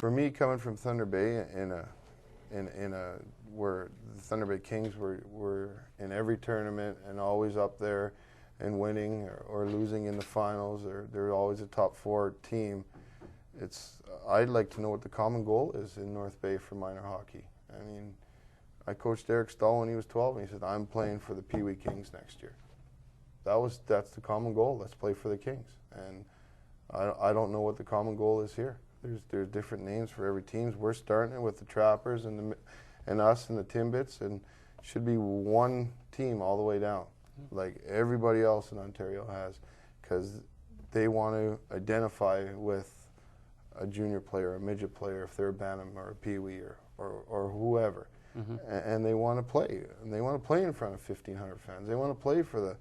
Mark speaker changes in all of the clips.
Speaker 1: For me, coming from Thunder Bay where the Thunder Bay Kings were in every tournament and always up there and winning or losing in the finals, or they're always a top 4 team. I'd like to know what the common goal is in North Bay for minor hockey. I mean, I coached Eric Stahl when he was 12, and he said, "I'm playing for the Pee Wee Kings next year." That's the common goal. Let's play for the Kings. And I don't know what the common goal is here. There's different names for every team. We're starting it with the Trappers and us and the Timbits, and it should be one team all the way down, like everybody else in Ontario has, because they want to identify with a junior player, a midget player, if they're a Bantam or a Pee Wee or whoever. And they want to play. And they want to play in front of 1,500 fans. They want to play for the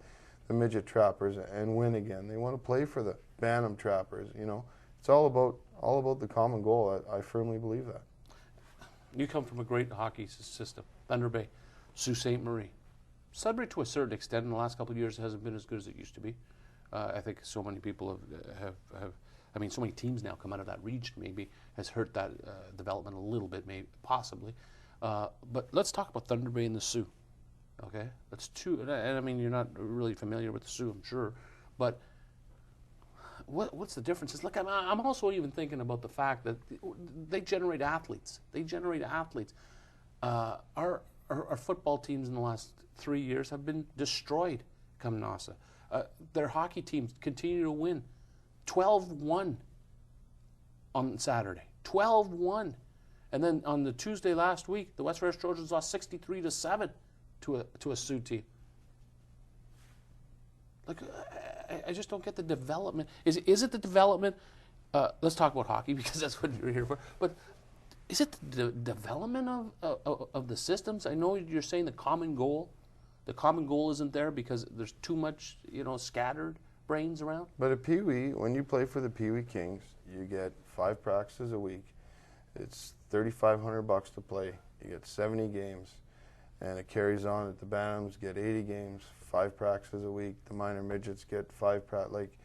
Speaker 1: midget Trappers and win again. They want to play for the Bantam Trappers. You know, it's all about the common goal. I firmly believe that.
Speaker 2: You come from a great hockey system. Thunder Bay, Sault Ste. Marie. Sudbury, to a certain extent, in the last couple of years, hasn't been as good as it used to be. I think so many people have I mean, so many teams now come out of that region, maybe has hurt that development a little bit, maybe, possibly. But let's talk about Thunder Bay and the Sioux. Okay, that's two, and I mean, you're not really familiar with the Sioux, I'm sure, but what's the differences? Look, I'm also even thinking about the fact that they generate athletes. They generate athletes. Our football teams in the last 3 years have been destroyed come NASA. Their hockey teams continue to win. 12-1 on Saturday. 12-1. And then on the Tuesday last week, the West Ferris Trojans lost 63-7 to a Sioux team. Like, I just don't get the development. Is it the development? Let's talk about hockey because that's what you're here for. But is it the development of the systems? I know you're saying the common goal. The common goal isn't there because there's too much, scattered brains around.
Speaker 1: But at Pee Wee, when you play for the Pee Wee Kings, you get 5 practices a week. It's $3,500 to play. You get 70 games, and it carries on at the Bantams get 80 games, 5 practices a week. The minor midgets get 5 practices. Like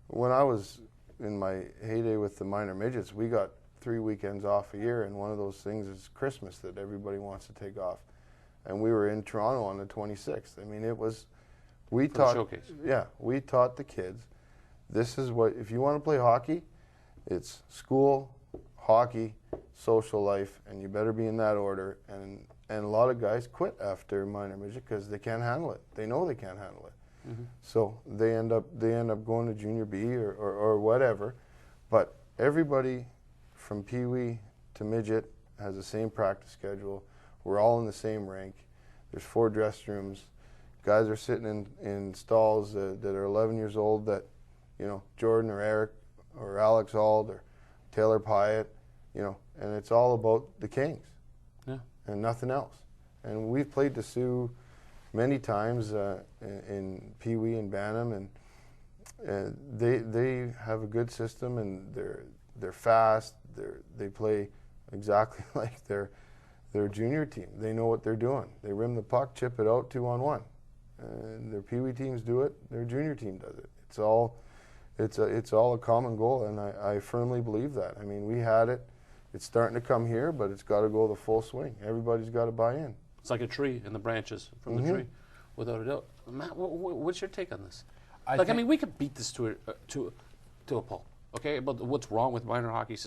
Speaker 1: when I was in my heyday with the minor midgets, we got 3 weekends off a year, and one of those things is Christmas that everybody wants to take off. And we were in Toronto on the 26th. I mean, it was. We taught,
Speaker 2: showcase.
Speaker 1: Yeah, we taught the kids, this is what, if you want to play hockey, it's school, hockey, social life, and you better be in that order. And a lot of guys quit after minor midget because they can't handle it. They know they can't handle it. So they end up going to junior B or whatever. But everybody from Pee Wee to midget has the same practice schedule. We're all in the same rink. There's 4 dress rooms. Guys are sitting in stalls that are 11 years old that, Jordan or Eric or Alex Ald or Taylor Pyatt, and it's all about the Kings and nothing else. And we've played the Sioux many times in Pee Wee and Bantam, and they have a good system, and they're fast. They play exactly like their junior team. They know what they're doing. They rim the puck, chip it out 2-on-1. And their Pee Wee teams do it. Their junior team does it. It's all a common goal, and I firmly believe that. I mean, we had it. It's starting to come here, but it's got to go the full swing. Everybody's got to buy in.
Speaker 2: It's like a tree and the branches from the tree, without a doubt. Matt, what's your take on this? I mean, we could beat this to a pulp. Okay, about what's wrong with minor hockey.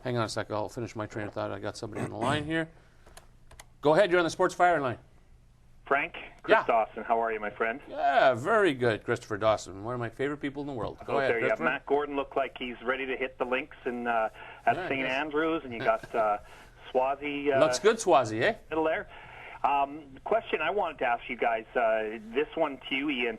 Speaker 2: Hang on a second. I'll finish my train of thought. I got somebody on the line here. Go ahead. You're on the Sports Fire line.
Speaker 3: Frank, Chris Dawson, how are you, my friend?
Speaker 2: Yeah, very good, Christopher Dawson, one of my favorite people in the world. Go ahead,
Speaker 3: Christopher. You have Matt Gordon look like he's ready to hit the links at St. Andrews, and you got Swazi.
Speaker 2: Looks good, Swazi, eh?
Speaker 3: Middle there. Question I wanted to ask you guys, this one to you, Ian.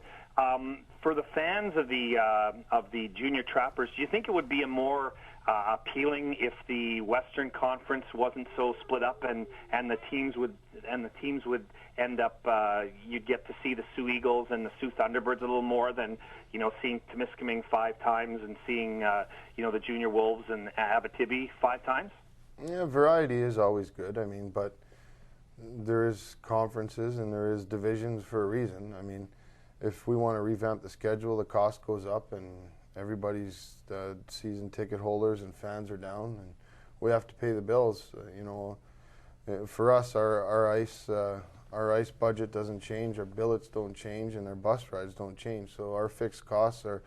Speaker 3: For the fans of the Junior Trappers, do you think it would be a more appealing if the Western Conference wasn't so split up, and the teams would end up you'd get to see the Sioux Eagles and the Sioux Thunderbirds a little more than seeing Temiskaming 5 times and seeing the Junior Wolves and Abitibi 5 times?
Speaker 1: Yeah, variety is always good. I mean, but there is conferences and there is divisions for a reason. I mean, if we want to revamp the schedule, the cost goes up, and everybody's season ticket holders and fans are down, and we have to pay the bills. For us, our ice budget doesn't change, our billets don't change, and our bus rides don't change. So our fixed costs are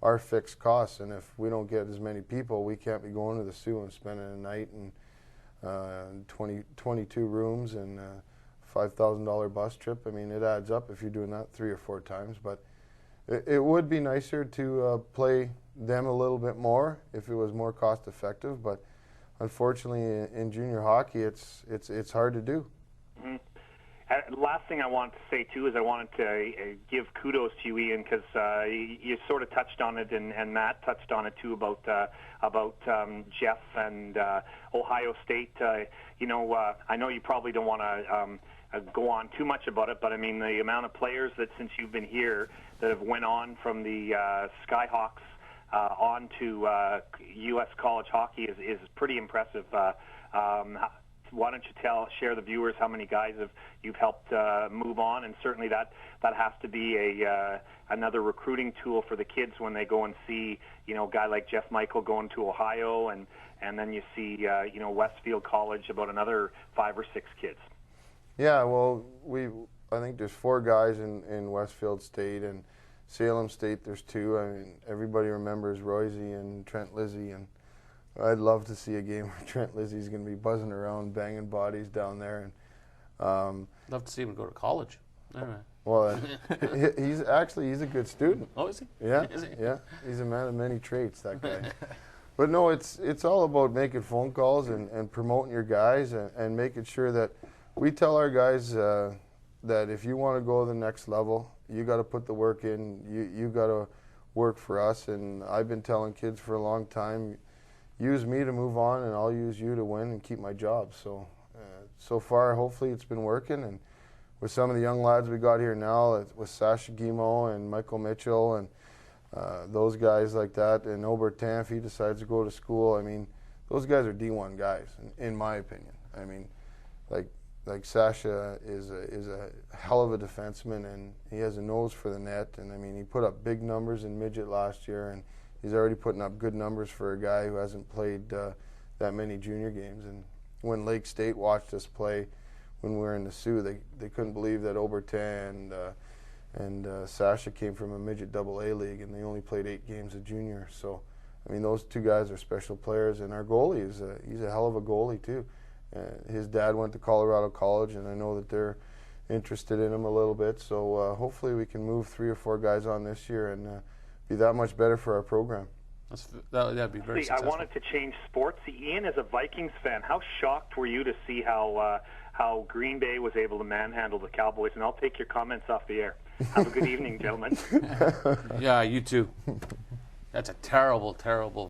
Speaker 1: our fixed costs, and if we don't get as many people, we can't be going to the Sioux and spending a night and 22 rooms and $5,000 bus trip. I mean, it adds up if you're doing that 3 or 4 times. But it would be nicer to play them a little bit more if it was more cost effective. But unfortunately, in junior hockey, it's hard to do.
Speaker 3: Mm-hmm. Last thing I wanted to say, too, is I wanted to give kudos to you, Ian, because you sort of touched on it, and Matt touched on it, too, about Jeff and Ohio State. I know you probably don't want to go on too much about it, but, I mean, the amount of players that, since you've been here, that have went on from the Skyhawks on to U.S. college hockey is pretty impressive. Why don't you share the viewers how many guys you've helped move on, and certainly that has to be another recruiting tool for the kids when they go and see a guy like Jeff Michael going to Ohio, and then you see Westfield College, about another 5 or 6 kids.
Speaker 1: Yeah, well, I think there's 4 guys in Westfield State, and Salem State there's 2. I mean, everybody remembers Royce and Trent Lizzie, and I'd love to see a game where Trent Lizzie's going to be buzzing around, banging bodies down there. And
Speaker 2: love to see him go to college. All right.
Speaker 1: Well, he's a good student.
Speaker 2: Oh, is he?
Speaker 1: Yeah,
Speaker 2: is he?
Speaker 1: Yeah. He's a man of many traits, that guy. But no, it's all about making phone calls and promoting your guys and making sure that we tell our guys that if you want to go to the next level, you got to put the work in. You got to work for us. And I've been telling kids for a long time, use me to move on, and I'll use you to win and keep my job. So far, hopefully, it's been working. And with some of the young lads we got here now, with Sasha Guimau and Michael Mitchell and those guys like that, and Obertan, if he decides to go to school, I mean, those guys are D1 guys, in my opinion. I mean, like Sasha is a hell of a defenseman, and he has a nose for the net. And I mean, he put up big numbers in midget last year, and he's already putting up good numbers for a guy who hasn't played that many junior games. And when Lake State watched us play when we were in the Sioux, they couldn't believe that Obertan and Sasha came from a midget AA league, and they only played 8 games a junior. So, I mean, those 2 guys are special players, and our goalie he's a hell of a goalie too. His dad went to Colorado College, and I know that they're interested in him a little bit. So hopefully we can move 3 or 4 guys on this year and be that much better for our program.
Speaker 2: That'd be very successful.
Speaker 3: I wanted to change sports. Ian, as a Vikings fan, how shocked were you to see how Green Bay was able to manhandle the Cowboys? And I'll take your comments off the air. Have a good evening, gentlemen.
Speaker 2: Yeah, you too. That's a terrible, terrible